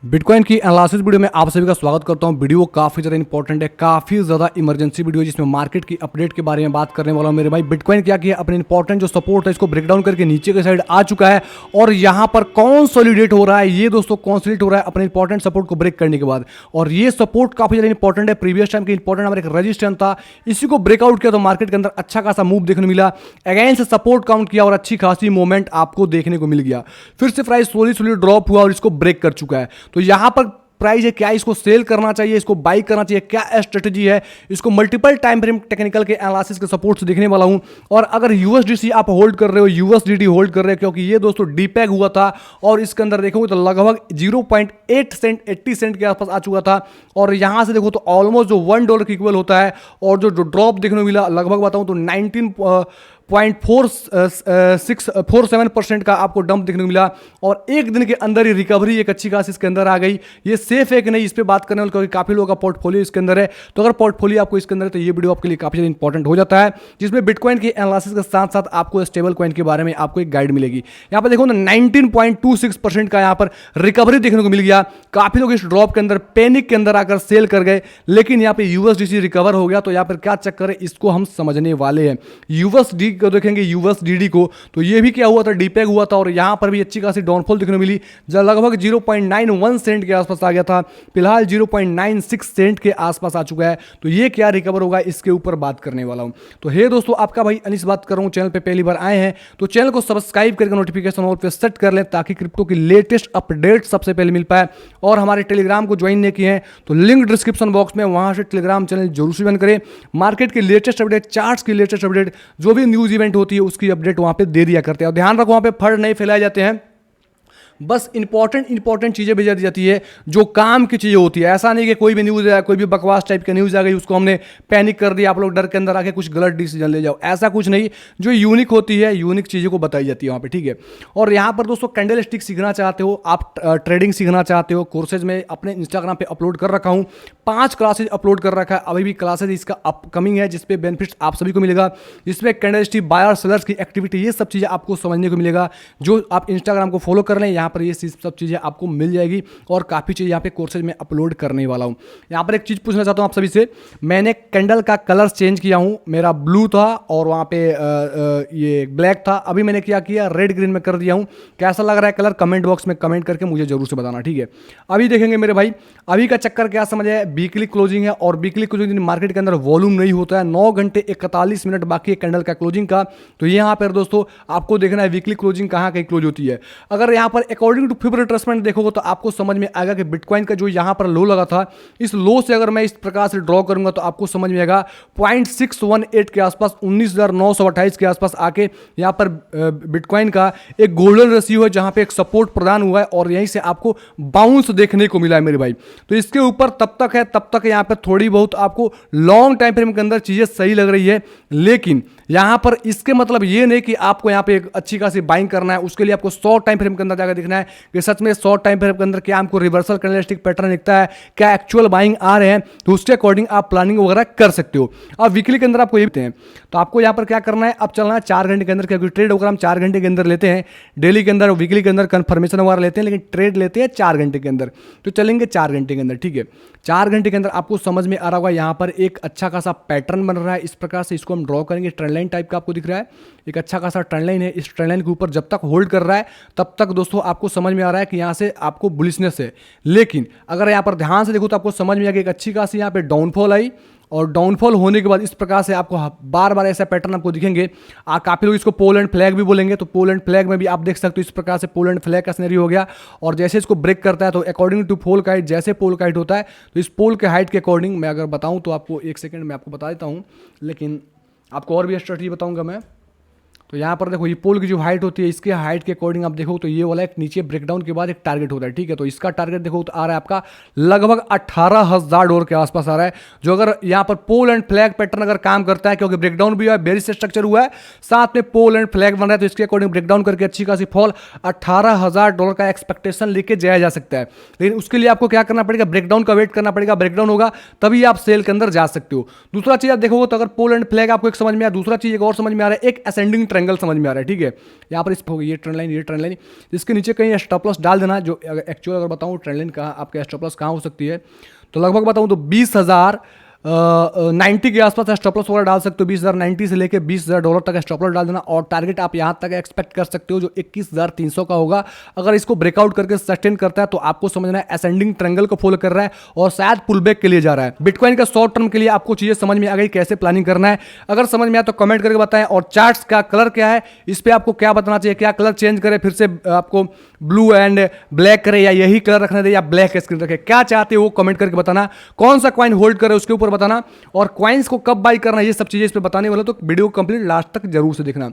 Bitcoin की analysis video में आप सभी का स्वागत करता हूं। वीडियो काफी ज़्यादा इंपॉर्टेंट है, काफी ज़्यादा इमरजेंसी वीडियो है जिसमें मार्केट की अपडेट के बारे में बात करने वाला हूं। मेरे भाई बिटकॉइन क्या किया, अपने इंपॉर्टेंट जो सपोर्ट है इसको ब्रेक डाउन करके नीचे के साइड आ चुका है और यहां पर कॉन्सोलिडेट हो रहा है। ये दोस्तों कॉन्सोलिडेट हो रहा है अपने इंपॉर्टेंट सपोर्ट को ब्रेक करने के बाद, और ये सपोर्ट काफी ज़्यादा इंपॉर्टेंट है। प्रीवियस टाइम के इंपॉर्टेंट हमारे एक रजिस्टेंस था, इसी को ब्रेकआउट किया तो मार्केट के अंदर अच्छा खासा मूव देखने को मिला, अगेंस्ट सपोर्ट काउंट किया और अच्छी खासी मूवमेंट आपको देखने को मिल गया। फिर से प्राइस स्लोली ड्रॉप हुआ और इसको ब्रेक कर चुका है। तो यहां पर प्राइस है, क्या इसको सेल करना चाहिए, इसको बाई करना चाहिए, क्या स्ट्रेटजी है, इसको मल्टीपल टाइम फ्रेम टेक्निकल के एनालिसिस के सपोर्ट से देखने वाला हूं। और अगर यूएसडीसी आप होल्ड कर रहे हो, यूएसडीटी होल्ड कर रहे हो, क्योंकि ये दोस्तों डीपैग हुआ था और इसके अंदर देखोगे तो लगभग 0.8 सेंट 80 सेंट के आसपास आ चुका था, और यहां से देखो तो ऑलमोस्ट जो $1 के इक्वल होता है, और जो ड्रॉप देखने को मिला लगभग बताऊं तो 19.47% का आपको डंप देखने को मिला, और एक दिन के अंदर ही रिकवरी एक अच्छी खासी इसके अंदर आ गई। ये सेफ है कि नहीं इस पे बात करने वाले, क्योंकि काफी लोगों का पोर्टफोलियो इसके अंदर है। तो अगर पोर्टफोलियो आपको इसके अंदर है तो ये वीडियो आपके लिए काफी ज्यादा इंपॉर्टेंट हो जाता है, जिसमें बिटकॉइन की एनालिसिस के साथ साथ आपको स्टेबल कॉइन के बारे में आपको एक गाइड मिलेगी। यहाँ पर देखो ना 19.26% का यहाँ पर रिकवरी देखने को मिल गया। काफी लोग इस ड्रॉप के अंदर पैनिक के अंदर आकर सेल कर गए, लेकिन यहाँ पे यूएसडीसी रिकवर हो गया। तो यहाँ पर क्या चक्कर है इसको हम समझने वाले हैं। यूएसडी को देखेंगे, यूएसडीडी को, तो ये भी क्या हुआ था, डीपैग हुआ था और यहां पर भी अच्छी खासी डाउनफॉल देखने को मिली, जब लगभग 0.91 सेंट के आसपास आ गया था। फिलहाल 0.96 सेंट के आसपास आ चुका है। तो ये क्या रिकवर होगा इसके ऊपर बात करने वाला हूं। तो हे दोस्तों, आपका भाई अनिश बात कर रहा हूं। चैनल पे पहली बार आए हैं तो चैनल को सब्सक्राइब करके नोटिफिकेशन ऑल पे सेट कर लें, ताकि क्रिप्टो की लेटेस्ट अपडेट सबसे पहले मिल पाए। और हमारे टेलीग्राम को ज्वाइन नहीं किए हैं तो लिंक डिस्क्रिप्शन बॉक्स में, वहां से टेलीग्राम चैनल जरूर से ज्वाइन करें। मार्केट की लेटेस्ट अपडेट, चार्ट्स की लेटेस्ट अपडेट, जो भी न्यूज इवेंट होती है उसकी अपडेट वहां पे दे दिया करते हैं। और ध्यान रखो, वहां पे फंड नहीं फैलाए जाते हैं, बस इंपॉर्टेंट चीज़ें भेज दी जाती है जो काम की चीज़ें होती है। ऐसा नहीं कि कोई भी न्यूज़ है, कोई भी बकवास टाइप की न्यूज़ आ गई उसको हमने पैनिक कर दिया, आप लोग डर के अंदर आके कुछ गलत डिसीजन ले जाओ, ऐसा कुछ नहीं। जो यूनिक होती है, यूनिक चीज़ों को बताई जाती है वहाँ पे, ठीक है। और यहाँ पर दोस्तों कैंडल स्टिक सीखना चाहते हो, आप ट्रेडिंग सीखना चाहते हो, कोर्सेज में अपने इंस्टाग्राम पे अपलोड कर रखा हूँ, 5 क्लासेज अपलोड कर रखा है। अभी भी क्लासेज इसका अपकमिंग है, जिसपे बेनिफिट्स आप सभी को मिलेगा, जिसमें कैंडल स्टिक बायर सेलर्स की एक्टिविटी, ये सब चीज़ें आपको समझने को मिलेगा। जो आप इंस्टाग्राम को फॉलो कर लें, यहाँ पर ये सब चीज़ें आपको मिल जाएगी, और काफ़ी चीज़ यहाँ पे कोर्सेज में अपलोड करने वाला हूँ। यहाँ पर एक चीज़ पूछना चाहता हूँ आप सभी से, मैंने कैंडल का कलर चेंज किया हूँ। मेरा ब्लू था और वहाँ पे ये ब्लैक था, अभी मैंने क्या किया, रेड ग्रीन में कर दिया हूँ। कैसा लग रहा है कलर, कमेंट बॉक्स में कमेंट करके मुझे जरूर से बताना, ठीक है। अभी देखेंगे मेरे भाई, अभी का चक्कर क्या समझ है, वीकली क्लोजिंग है, और वीकली क्लोजिंग मार्केट के अंदर वॉल्यूम नहीं होता है। 9 घंटे 41 मिनट बाकी है कैंडल का क्लोजिंग का। तो यहाँ पर दोस्तों आपको देखना है वीकली क्लोजिंग कहाँ कहीं क्लोज होती है। अगर यहाँ पर अकॉर्डिंग टू फिबोनाची रिट्रेसमेंट देखोगे तो आपको समझ में आएगा कि बिटकॉइन का जो यहां पर लो लगा था, इस लो से अगर मैं इस प्रकार से ड्रॉ करूंगा तो आपको समझ में आएगा 0.618 के आसपास, 19,928 के आसपास आके यहां पर बिटकॉइन का एक गोल्डन रेशियो है, जहां पे एक सपोर्ट प्रदान हुआ है, और यहीं से आपको बाउंस देखने को मिला है मेरे भाई। तो इसके ऊपर तब तक है, तब तक यहां पर थोड़ी बहुत आपको लॉन्ग टाइम फ्रेम के अंदर चीजें सही लग रही है, लेकिन यहां पर इसके मतलब ये नहीं कि आपको यहां पे एक अच्छी खासी बाइंग करना है। उसके लिए आपको शॉर्ट टाइम फ्रेम के अंदर जाकर देखना है कि सच में शॉर्ट टाइम फ्रेम के अंदर क्या हमको रिवर्सल कैंडलस्टिक पैटर्न दिखता है, क्या एक्चुअल बाइंग आ रहे हैं, तो उसके अकॉर्डिंग आप प्लानिंग वगैरह कर सकते हो। अब वीकली के अंदर आपको ये देते हैं, तो आपको यहां पर क्या करना है, अब चलना है 4 घंटे के अंदर, क्योंकि ट्रेड वगैरह हम 4 घंटे के अंदर लेते हैं, डेली के अंदर वीकली के अंदर कंफर्मेशन वगैरह लेते हैं, लेकिन ट्रेड लेते हैं 4 घंटे के अंदर। तो चलेंगे 4 घंटे के अंदर, ठीक है। 4 घंटे के अंदर आपको समझ में आ रहा होगा यहां पर एक अच्छा खासा पैटर्न बन रहा है। इस प्रकार से इसको हम ड्रॉ करेंगे, ट्रेंड लाइन टाइप का आपको दिख रहा है, एक अच्छा खासा ट्रेंड लाइन है। इस ट्रेंड लाइन के ऊपर जब तक होल्ड कर रहा है तब तक दोस्तों आपको समझ में आ रहा है कि यहां से आपको बुलिशनेस है। लेकिन अगर यहां पर ध्यान से देखो तो आपको समझ में आएगा एक अच्छी खासी यहां पे डाउनफॉल आई, और डाउनफॉल होने के बाद इस प्रकार से आपको बार बार ऐसा पैटर्न आपको दिखेंगे। काफ़ी लोग इसको पोल एंड फ्लैग भी बोलेंगे, तो पोल एंड फ्लैग में भी आप देख सकते हो इस प्रकार से पोल एंड फ्लैग का सिनेरियो हो गया। और जैसे इसको ब्रेक करता है तो अकॉर्डिंग टू पोल का हाइट, जैसे पोल का हाइट होता है तो इस पोल के हाइट के अकॉर्डिंग मैं अगर बताऊँ तो आपको एक सेकेंड में आपको बता देता हूँ, लेकिन आपको और भी स्ट्रेटजी बताऊँगा मैं। तो यहाँ पर देखो ये पोल की जो हाइट होती है, इसके हाइट के अकॉर्डिंग आप देखो तो ये वाला एक नीचे ब्रेकडाउन के बाद एक टारगेट होता है, ठीक है। तो इसका टारगेट देखो तो आ रहा है आपका लगभग $18,000 के आसपास आ रहा है, जो अगर यहाँ पर पोल एंड फ्लैग पैटर्न अगर काम करता है, क्योंकि ब्रेकडाउन भी हुआ है, बेरिश स्ट्रक्चर हुआ है, साथ में पोल एंड फ्लैग बन रहा है, तो इसके अकॉर्डिंग ब्रेकडाउन करके अच्छी खासी फॉल $18,000 का एक्सपेक्टेशन लेके जाया जा सकता है। लेकिन उसके लिए आपको क्या करना पड़ेगा, ब्रेकडाउन का वेट करना पड़ेगा। ब्रेकडाउन होगा तभी आप सेल के अंदर जा सकते हो। दूसरा चीज आप देखोगे तो अगर पोल एंड फ्लैग आपको एक समझ में आया, दूसरा चीज एक और समझ में आ रहा है, एक असेंडिंग ट्रायंगल समझ में आ रहा है, ठीक है। यहाँ पर इस ये ट्रेंड लाइन, इसके नीचे कहीं स्टॉप लॉस डाल देना। जो एक्चुअल अगर बताऊँ ट्रेंड लाइन कहाँ, आपके स्टॉप लॉस कहाँ हो सकती है, तो लगभग बताऊँ तो 20,090 के आसपास स्टॉप लॉस वगैरह डाल सकते हो। 20,090 से लेकर $20,000 तक स्टॉप लॉस डाल देना, और टारगेट आप यहाँ तक एक्सपेक्ट कर सकते हो जो 21,300 का होगा। अगर इसको ब्रेकआउट करके सस्टेन करता है तो आपको समझना है असेंडिंग ट्रायंगल को फॉलो कर रहा है और शायद पुल बैक के लिए जा रहा है। बिटकॉइन का शॉर्ट टर्म के लिए आपको चीजें समझ में आ गई, कैसे प्लानिंग करना है। अगर समझ में आया तो कमेंट करके बताएं, और चार्ट्स का कलर क्या है, इस पर आपको क्या बताना चाहिए, क्या कलर चेंज करे, फिर से आपको ब्लू एंड ब्लैक करे या यही कलर रखना दे या ब्लैक स्क्रीन रखे, क्या चाहते हो वो कमेंट करके बताना। कौन सा कॉइन होल्ड करे उसके ऊपर बताना, और कॉइन्स को कब बाई करना, ये सब चीजें इस पे बताने वाला, तो वीडियो कंप्लीट लास्ट तक जरूर से देखना।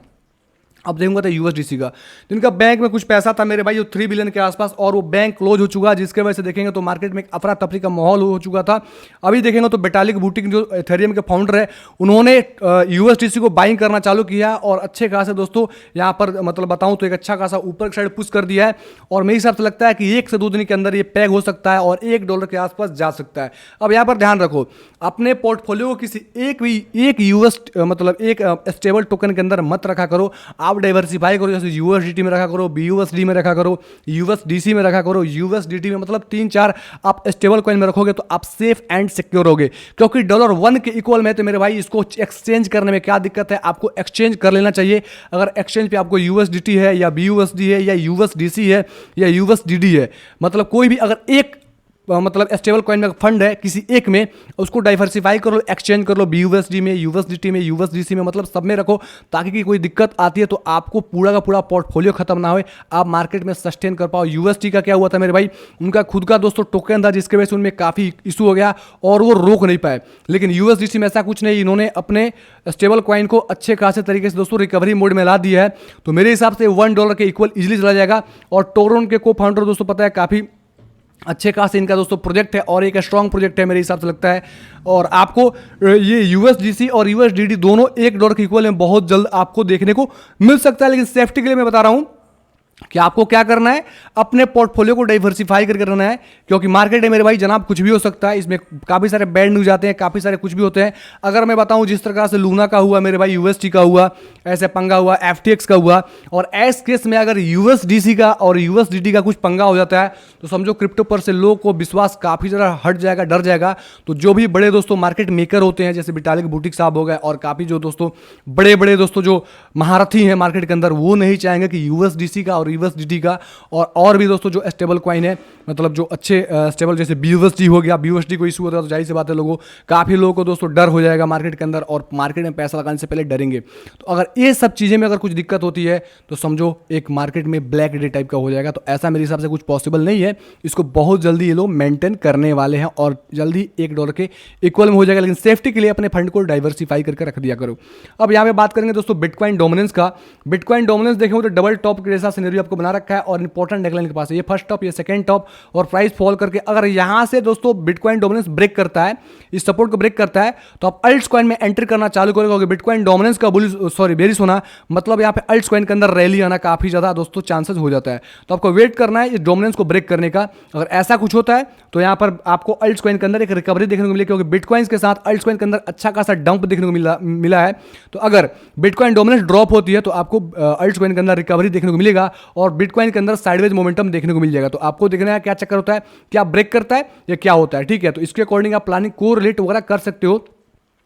अब देखूंगा था यूएसडीसी का, जिनका बैंक में कुछ पैसा था मेरे भाई, जो 3 बिलियन के आसपास, और वो बैंक क्लोज हो चुका है, जिसके वजह से देखेंगे तो मार्केट में एक अफरा तफरी का माहौल हो चुका था। अभी देखेंगे तो विटालिक बुटिक जो एथेरियम के फाउंडर है, उन्होंने यूएसडीसी को बाइंग करना चालू किया, और अच्छे खासे दोस्तों यहाँ पर मतलब बताऊँ तो एक अच्छा खासा ऊपर की साइड पुश कर दिया है, और मेरे हिसाब से लगता है कि 1 से 2 दिन के अंदर ये पैग हो सकता है और $1 के आसपास जा सकता है। अब यहाँ पर ध्यान रखो, अपने पोर्टफोलियो को किसी एक यूएस मतलब एक स्टेबल टोकन के अंदर मत रखा करो, आप डाइवर्सिफाई करो। जैसे यूएसडीटी में रखा करो, बीयूएसडी में रखा करो, यूएसडीसी में रखा करो, यूएसडीटी में, मतलब 3-4 आप स्टेबल कॉइन में रखोगे तो आप सेफ एंड सिक्योर होगे, क्योंकि $1 के इक्वल में, तो मेरे भाई इसको एक्सचेंज करने में क्या दिक्कत है, आपको एक्सचेंज कर लेना चाहिए। अगर एक्सचेंज पे आपको यूएसडीटी है या बीयूएसडी है या यूएसडीसी है या यूएसडीडी है, मतलब कोई भी अगर एक मतलब स्टेबल कॉइन में फंड है किसी एक में, उसको डाइवर्सिफाई कर लो, एक्सचेंज कर लो, बीयूएसडी में, यूएसडीटी में, यूएसडीसी में, मतलब सब में रखो, ताकि कि कोई दिक्कत आती है तो आपको पूरा का पूरा पोर्टफोलियो खत्म ना हो, आप मार्केट में सस्टेन कर पाओ। यूएसटी का क्या हुआ था मेरे भाई, उनका खुद का दोस्तों टोकन था, जिसके वजह से उनमें काफ़ी इशू हो गया और वो रोक नहीं पाए। लेकिन यूएसडीसी में ऐसा कुछ नहीं, इन्होंने अपने स्टेबल कॉइन को अच्छे खासे तरीके से दोस्तों रिकवरी मोड में ला दिया है, तो मेरे हिसाब से $1 के इक्वल इजिली चला जाएगा। और टोरन के को फाउंडर दोस्तों पता है काफ़ी अच्छे खासे इनका दोस्तों प्रोजेक्ट है, और एक स्ट्रॉन्ग प्रोजेक्ट है मेरे हिसाब से लगता है। और आपको ये यूएसडीसी और यूएसडीटी दोनों $1 के इक्वल में बहुत जल्द आपको देखने को मिल सकता है। लेकिन सेफ्टी के लिए मैं बता रहा हूं कि आपको क्या करना है, अपने पोर्टफोलियो को डाइवर्सिफाई करके रखना है, क्योंकि मार्केट है मेरे भाई जनाब कुछ भी हो सकता है, इसमें काफ़ी सारे बैड न्यूज आते हैं, काफ़ी सारे कुछ भी होते हैं। अगर मैं बताऊं जिस तरह से लूना का हुआ मेरे भाई, यूएसटी का हुआ, ऐसे पंगा हुआ, एफटीएक्स का हुआ, और ऐस केस में अगर यूएसडीसी का और यूएसडीटी का कुछ पंगा हो जाता है तो समझो क्रिप्टो पर से लोगों को विश्वास काफ़ी ज़्यादा हट जाएगा, डर जाएगा। तो जो भी बड़े दोस्तों मार्केट मेकर होते हैं, जैसे विटालिक बुटिक साहब हो गए, और काफ़ी जो दोस्तों बड़े बड़े दोस्तों जो महारथी हैं मार्केट के अंदर, वो नहीं चाहेंगे कि यूएसडीसी का और यूएसडीटी का और भी दोस्तों जो स्टेबल कॉइन है, मतलब जो अच्छे स्टेबल, जैसे बीयूएसडी हो गया, बीयूएसडी को इशू होता है तो जाहिर सी बात है काफ़ी लोगों को दोस्तों डर हो जाएगा मार्केट के अंदर, और मार्केट में पैसा लगाने से पहले डरेंगे। तो अगर ये सब चीज़ें में अगर कुछ दिक्कत होती है तो समझो एक मार्केट में ब्लैक डे टाइप का हो जाएगा। तो ऐसा मेरे हिसाब से कुछ पॉसिबल नहीं है, इसको बहुत जल्दी ये लोग मेंटेन करने वाले हैं और जल्दी $1 के इक्वल में हो जाएगा। लेकिन सेफ्टी के लिए अपने फंड को डाइवर्सिफाई करके रख दिया करो। अब यहाँ पे बात करेंगे दोस्तों बिटकॉइन डोमिनेंस का। बिटकॉइन डोमिनेंस देखेंगे तो डबल टॉप के जैसा सिनेरियो आपको बना रखा है, और इंपॉर्टेंट नेकलाइन के पास है, ये फर्स्ट टॉप, ये सेकंड टॉप, और प्राइस फॉल करके अगर यहां से दोस्तों बिटकॉइन डोमिनेंस ब्रेक करता है, इस सपोर्ट को ब्रेक करता है, तो आप अल्ट्स कॉइन में एंटर करना चालू करोगे, क्योंकि बिटकॉइन डोमिनेंस का बेरिश होना मतलब यहां पे अल्ट्स कॉइन के अंदर रैली आना काफी ज्यादा दोस्तों चांसेस हो जाता है। तो आपको वेट करना है इस डोमिनेंस को ब्रेक करने का। अगर ऐसा कुछ होता है तो यहां पर आपको अल्ट्स कॉइन के अंदर एक रिकवरी देखने को मिलेगी, क्योंकि बिटकॉइन के साथ अल्ट्स कॉइन के अंदर अच्छा खासा डंप देखने को मिला है। तो अगर बिटकॉइन डोमिनेंस ड्रॉप होती है तो आपको अल्ट्स कॉइन के अंदर रिकवरी देखने को मिलेगा, और बिटकॉइन के अंदर साइडवेज मोमेंटम देखने को मिल जाएगा। तो आपको देखना है क्या चक्कर होता है, क्या ब्रेक करता है या क्या होता है, ठीक है। तो इसके अकॉर्डिंग आप प्लानिंग को रिलेट वगैरह कर सकते हो।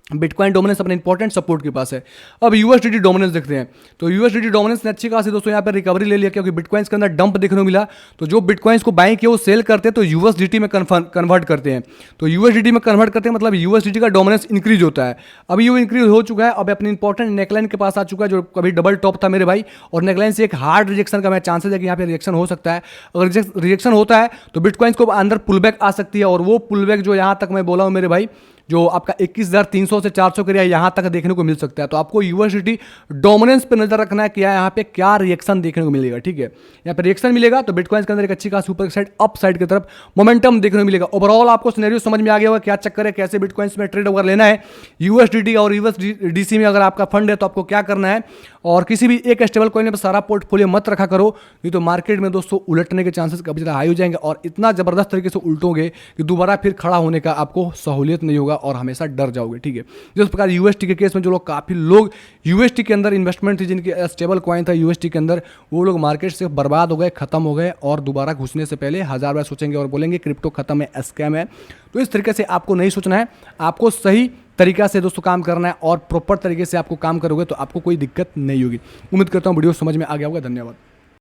बिटकॉइन डोमिनेंस अपने इंपॉर्टेंट सपोर्ट के पास है। अब यूएसडीटी डोमिनेंस देखते हैं, तो यूएसडीटी डोमिनेंस ने अच्छी खासी दोस्तों यहाँ पर रिकवरी ले लिया, क्योंकि बिटकॉइंस के अंदर डंप देखने को मिला। तो जो बिटकॉइंस को बाइंग किया वो सेल करते हैं तो यूएसडीटी में कन्वर्ट करते हैं, तो यूएसडीटी में कन्वर्ट करते हैं मतलब यूएसडीटी का डोमिनेंस इंक्रीज होता है। अभी ये इंक्रीज हो चुका है, अब अपने इंपॉर्टेंट नेकलाइन के पास आ चुका है, जो कभी डबल टॉप था मेरे भाई, और नेकलाइन से एक हार्ड रिजेक्शन का मैं चांसेस है कि यहाँ पे रिजेक्शन हो सकता है। अगर रिजेक्शन होता है तो बिटकॉइंस को अंदर पुलबैक आ सकती है, और वो पुलबैक जो यहाँ तक मैं बोला हूँ मेरे भाई, जो आपका 21,300 से 400 के यहाँ तक देखने को मिल सकता है। तो आपको यूएसडीटी डोमिनेंस पे नजर रखना है कि यहाँ पे क्या रिएक्शन देखने को मिलेगा, ठीक है। यहाँ पे रिएक्शन मिलेगा तो बिटकॉइन के अंदर एक अच्छी खासी ऊपर साइड अप साइड की तरफ मोमेंटम देखने को मिलेगा। ओवरऑल आपको सिनेरियो समझ में आ गया होगा क्या चक्कर है, कैसे बिटकॉइंस में ट्रेड अगर लेना है यूएसडीटी और यूएसडीसी में अगर आपका फंड है तो आपको क्या करना है, और किसी भी एक स्टेबल कॉइन में सारा पोर्टफोलियो मत रखा करो, नहीं तो मार्केट में दोस्तों उलटने के चांसेस काफी ज़्यादा हाई हो जाएंगे, और इतना जबरदस्त तरीके से उल्टोगे कि दोबारा फिर खड़ा होने का आपको सहूलियत नहीं होगा, और हमेशा डर जाओगे, ठीक है। जिस प्रकार यूएसटी के केस में जो लोग, काफ़ी लोग यूएसटी के अंदर इन्वेस्टमेंट थी, जिनकी स्टेबल कॉइन था यूएसटी के अंदर, वो लोग मार्केट से बर्बाद हो गए, खत्म हो गए, और दोबारा घुसने से पहले 1000 बार सोचेंगे और बोलेंगे क्रिप्टो खत्म है, स्कैम है। तो इस तरीके से आपको नहीं सोचना है, आपको सही तरीका से दोस्तों काम करना है, और प्रॉपर तरीके से आपको काम करोगे तो आपको कोई दिक्कत नहीं होगी। उम्मीद करता हूँ वीडियो समझ में आ गया होगा। धन्यवाद।